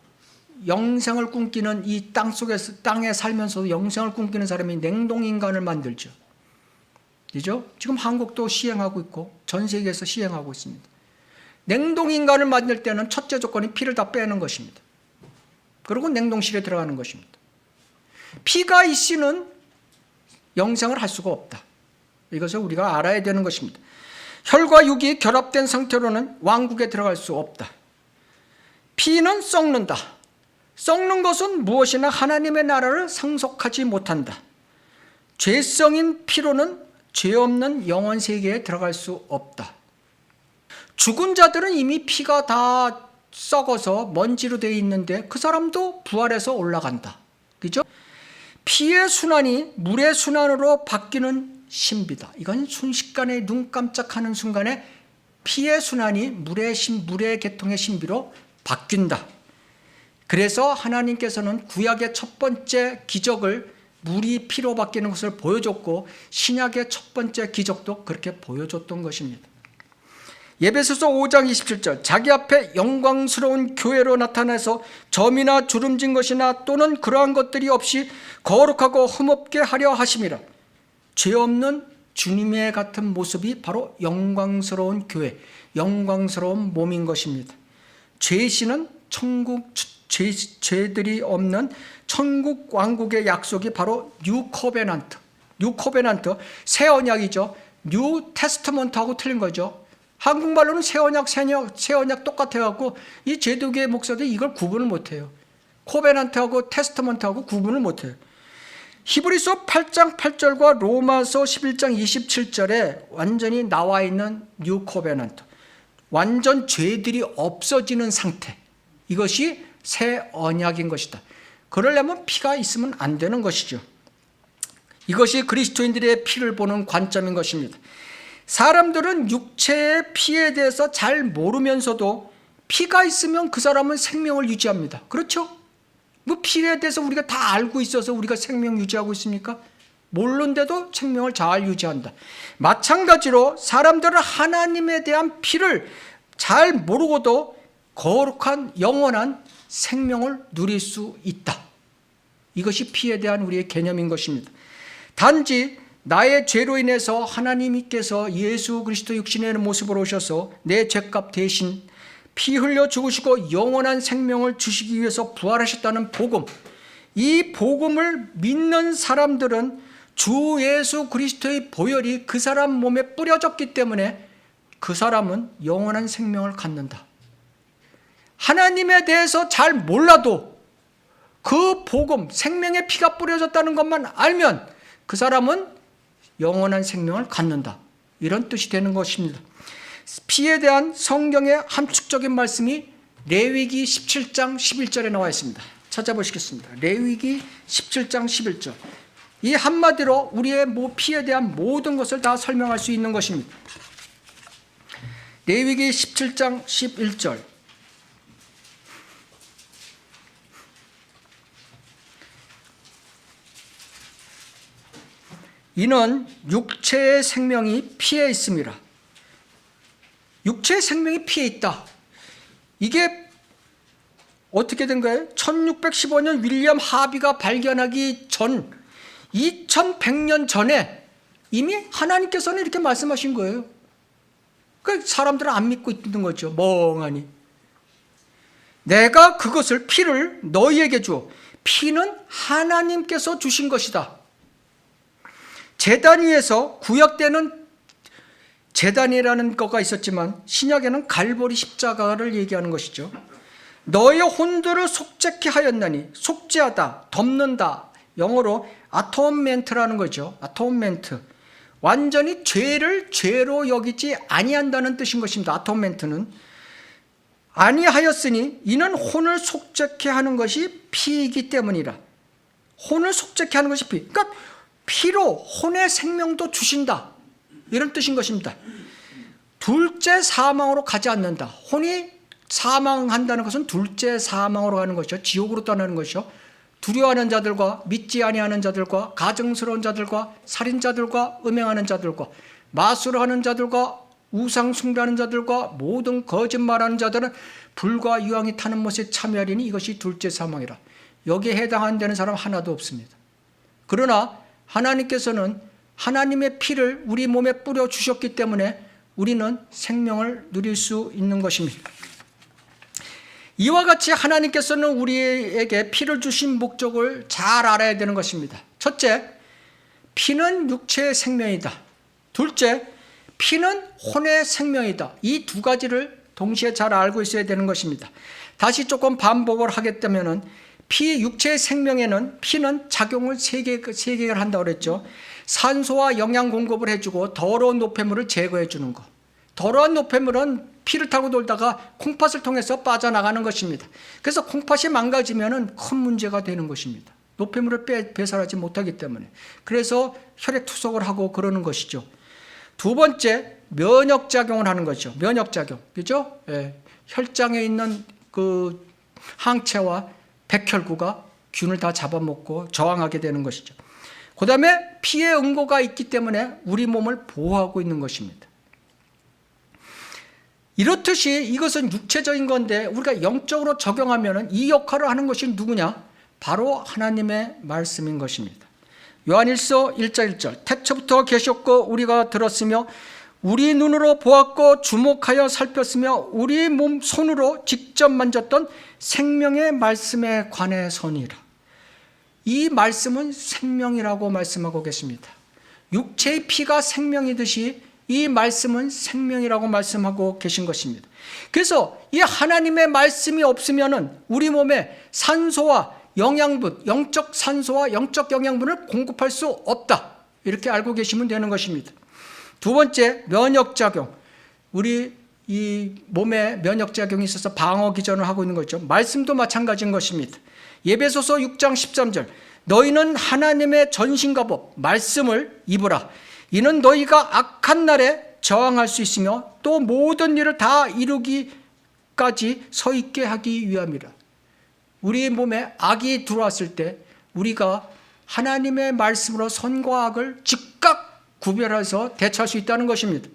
B: 영생을 꿈꾸는 이 땅에 살면서도 영생을 꿈꾸는 사람이 냉동인간을 만들죠. 그죠? 지금 한국도 시행하고 있고 전 세계에서 시행하고 있습니다. 냉동인간을 만들 때는 첫째 조건이 피를 다 빼는 것입니다. 그리고 냉동실에 들어가는 것입니다. 피가 있이는 영생을 할 수가 없다. 이것을 우리가 알아야 되는 것입니다. 혈과 육이 결합된 상태로는 왕국에 들어갈 수 없다. 피는 썩는다. 썩는 것은 무엇이나 하나님의 나라를 상속하지 못한다. 죄성인 피로는 죄 없는 영원 세계에 들어갈 수 없다. 죽은 자들은 이미 피가 다 썩어서 먼지로 되어 있는데 그 사람도 부활해서 올라간다. 그죠? 피의 순환이 물의 순환으로 바뀌는 신비다. 이건 순식간에 눈 깜짝하는 순간에 피의 순환이 물의 계통의 신비로 바뀐다. 그래서 하나님께서는 구약의 첫 번째 기적을 물이 피로 바뀌는 것을 보여줬고 신약의 첫 번째 기적도 그렇게 보여줬던 것입니다. 에베소서 5장 27절 자기 앞에 영광스러운 교회로 나타나서 점이나 주름진 것이나 또는 그러한 것들이 없이 거룩하고 흠없게 하려 하심이라. 죄 없는 주님의 같은 모습이 바로 영광스러운 교회, 영광스러운 몸인 것입니다. 죄시는 죄들이 없는 천국 왕국의 약속이 바로 뉴 코베넌트, 새 언약이죠. 뉴 테스트먼트하고 틀린 거죠. 한국말로는 새 언약 똑같아갖고 이 제도교의 목사들이 이걸 구분을 못해요. 코베넌트하고 테스트먼트하고 구분을 못해요. 히브리서 8장 8절과 로마서 11장 27절에 완전히 나와 있는 뉴 코베넌트, 완전 죄들이 없어지는 상태, 이것이 새 언약인 것이다. 그러려면 피가 있으면 안 되는 것이죠. 이것이 그리스도인들의 피를 보는 관점인 것입니다. 사람들은 육체의 피에 대해서 잘 모르면서도 피가 있으면 그 사람은 생명을 유지합니다. 그렇죠? 뭐 피에 대해서 우리가 다 알고 있어서 우리가 생명 유지하고 있습니까? 모르는데도 생명을 잘 유지한다. 마찬가지로 사람들은 하나님에 대한 피를 잘 모르고도 거룩한 영원한 생명을 누릴 수 있다. 이것이 피에 대한 우리의 개념인 것입니다. 단지 나의 죄로 인해서 하나님께서 예수 그리스도 육신의 모습으로 오셔서 내 죄값 대신 피 흘려 죽으시고 영원한 생명을 주시기 위해서 부활하셨다는 복음, 이 복음을 믿는 사람들은 주 예수 그리스도의 보혈이 그 사람 몸에 뿌려졌기 때문에 그 사람은 영원한 생명을 갖는다. 하나님에 대해서 잘 몰라도 그 복음, 생명의 피가 뿌려졌다는 것만 알면 그 사람은 영원한 생명을 갖는다. 이런 뜻이 되는 것입니다. 피에 대한 성경의 함축적인 말씀이 레위기 17장 11절에 나와 있습니다. 찾아보시겠습니다. 레위기 17장 11절. 이 한마디로 우리의 피에 대한 모든 것을 다 설명할 수 있는 것입니다. 레위기 17장 11절. 이는 육체의 생명이 피에 있습니다. 육체의 생명이 피에 있다. 이게 어떻게 된 거예요? 1615년 윌리엄 하비가 발견하기 전 2100년 전에 이미 하나님께서는 이렇게 말씀하신 거예요. 그러니까 사람들은 안 믿고 있는 거죠. 멍하니. 내가 그것을 피를 너희에게 줘. 피는 하나님께서 주신 것이다. 제단 위에서 구약 때는 제단이라는 거가 있었지만 신약에는 갈보리 십자가를 얘기하는 것이죠. 너의 혼들을 속죄케 하였나니, 속죄하다, 덮는다, 영어로 아톤멘트라는 거죠. 아톤멘트. 완전히 죄를 죄로 여기지 아니한다는 뜻인 것입니다. 아톤멘트는. 아니하였으니 이는 혼을 속죄케 하는 것이 피이기 때문이라. 혼을 속죄케 하는 것이 피. 그러니까 피로 혼의 생명도 주신다. 이런 뜻인 것입니다. 둘째 사망으로 가지 않는다. 혼이 사망한다는 것은 둘째 사망으로 가는 것이죠. 지옥으로 떠나는 것이죠. 두려워하는 자들과 믿지 아니하는 자들과 가증스러운 자들과 살인자들과 음행하는 자들과 마술하는 자들과 우상 숭배하는 자들과 모든 거짓말하는 자들은 불과 유황이 타는 못에 참여하리니 이것이 둘째 사망이라. 여기에 해당되는 사람 하나도 없습니다. 그러나 하나님께서는 하나님의 피를 우리 몸에 뿌려 주셨기 때문에 우리는 생명을 누릴 수 있는 것입니다. 이와 같이 하나님께서는 우리에게 피를 주신 목적을 잘 알아야 되는 것입니다. 첫째, 피는 육체의 생명이다. 둘째, 피는 혼의 생명이다. 이 두 가지를 동시에 잘 알고 있어야 되는 것입니다. 다시 조금 반복을 하겠다면 육체의 생명에는 피는 작용을 세 개를 한다고 그랬죠. 산소와 영양 공급을 해주고 더러운 노폐물을 제거해 주는 것. 더러운 노폐물은 피를 타고 돌다가 콩팥을 통해서 빠져나가는 것입니다. 그래서 콩팥이 망가지면 큰 문제가 되는 것입니다. 노폐물을 배설하지 못하기 때문에. 그래서 혈액 투석을 하고 그러는 것이죠. 두 번째, 면역작용을 하는 거죠. 면역작용. 그죠? 예. 혈장에 있는 그 항체와 백혈구가 균을 다 잡아먹고 저항하게 되는 것이죠. 그 다음에 피의 응고가 있기 때문에 우리 몸을 보호하고 있는 것입니다. 이렇듯이 이것은 육체적인 건데 우리가 영적으로 적용하면 이 역할을 하는 것이 누구냐? 바로 하나님의 말씀인 것입니다. 요한일서 1장 1절 태초부터 계셨고 우리가 들었으며 우리 눈으로 보았고 주목하여 살폈으며 우리 몸 손으로 직접 만졌던 생명의 말씀에 관해서니라. 이 말씀은 생명이라고 말씀하고 계십니다. 육체의 피가 생명이듯이 이 말씀은 생명이라고 말씀하고 계신 것입니다. 그래서 이 하나님의 말씀이 없으면은 우리 몸에 산소와 영양분, 영적 산소와 영적 영양분을 공급할 수 없다. 이렇게 알고 계시면 되는 것입니다. 두 번째, 면역작용. 우리 이 몸에 면역작용이 있어서 방어 기전을 하고 있는 거죠. 말씀도 마찬가지인 것입니다. 에베소서 6장 13절 너희는 하나님의 전신갑옷 말씀을 입으라. 이는 너희가 악한 날에 저항할 수 있으며 또 모든 일을 다 이루기까지 서 있게 하기 위함이라. 우리 몸에 악이 들어왔을 때 우리가 하나님의 말씀으로 선과 악을 즉각 구별해서 대처할 수 있다는 것입니다.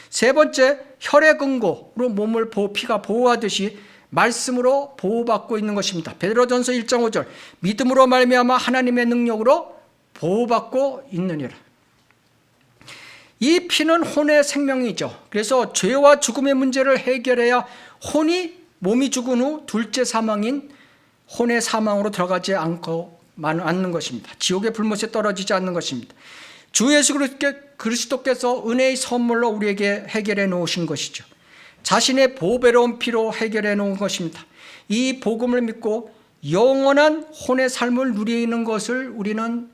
B: 세 번째, 혈액 응고로 몸을 피가 보호하듯이 말씀으로 보호받고 있는 것입니다. 베드로전서 1장 5절 믿음으로 말미암아 하나님의 능력으로 보호받고 있느니라. 이 피는 혼의 생명이죠. 그래서 죄와 죽음의 문제를 해결해야 몸이 죽은 후 둘째 사망인 혼의 사망으로 들어가지 않는 것입니다. 지옥의 불못에 떨어지지 않는 것입니다. 주 예수 그리스도께서 은혜의 선물로 우리에게 해결해 놓으신 것이죠. 자신의 보배로운 피로 해결해 놓은 것입니다. 이 복음을 믿고 영원한 혼의 삶을 누리는 것을 우리는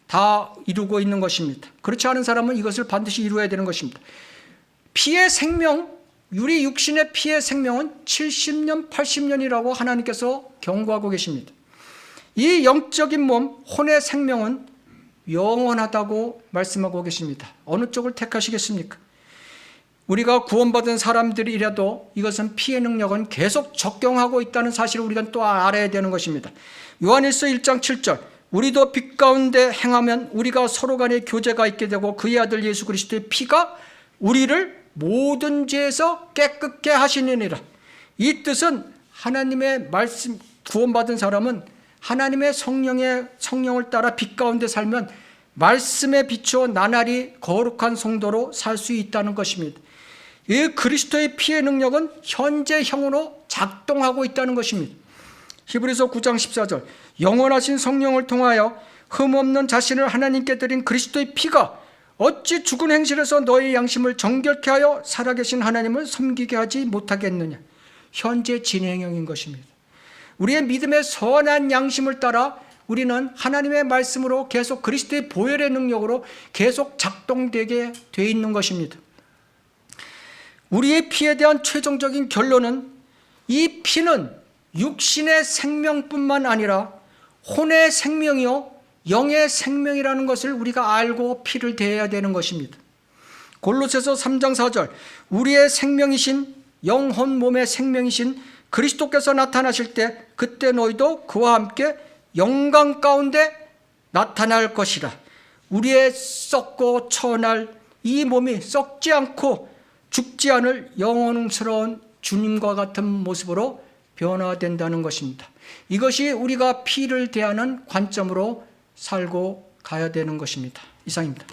B: 다 이루고 있는 것입니다. 그렇지 않은 사람은 이것을 반드시 이루어야 되는 것입니다. 피의 생명, 우리 육신의 피의 생명은 70년, 80년이라고 하나님께서 경고하고 계십니다. 이 영적인 몸, 혼의 생명은 영원하다고 말씀하고 계십니다. 어느 쪽을 택하시겠습니까? 우리가 구원받은 사람들이라도 이것은 피의 능력은 계속 적용하고 있다는 사실을 우리가 또 알아야 되는 것입니다. 요한일서 1장 7절 우리도 빛 가운데 행하면 우리가 서로 간에 교제가 있게 되고 그의 아들 예수 그리스도의 피가 우리를 모든 죄에서 깨끗게 하시느니라. 이 뜻은 하나님의 말씀 구원받은 사람은 하나님의 성령을 따라 빛 가운데 살면 말씀에 비추어 나날이 거룩한 성도로 살 수 있다는 것입니다. 이 그리스도의 피의 능력은 현재형으로 작동하고 있다는 것입니다. 히브리서 9장 14절 영원하신 성령을 통하여 흠없는 자신을 하나님께 드린 그리스도의 피가 어찌 죽은 행실에서 너의 양심을 정결케 하여 살아계신 하나님을 섬기게 하지 못하겠느냐. 현재 진행형인 것입니다. 우리의 믿음의 선한 양심을 따라 우리는 하나님의 말씀으로 계속 그리스도의 보혈의 능력으로 계속 작동되게 돼 있는 것입니다. 우리의 피에 대한 최종적인 결론은 이 피는 육신의 생명뿐만 아니라 혼의 생명이요 영의 생명이라는 것을 우리가 알고 피를 대해야 되는 것입니다. 골로새서 3장 4절 우리의 생명이신 영혼 몸의 생명이신 그리스도께서 나타나실 때 그때 너희도 그와 함께 영광 가운데 나타날 것이라. 우리의 썩고 처날 이 몸이 썩지 않고 죽지 않을 영원스러운 주님과 같은 모습으로 변화된다는 것입니다. 이것이 우리가 피를 대하는 관점으로 살고 가야 되는 것입니다. 이상입니다.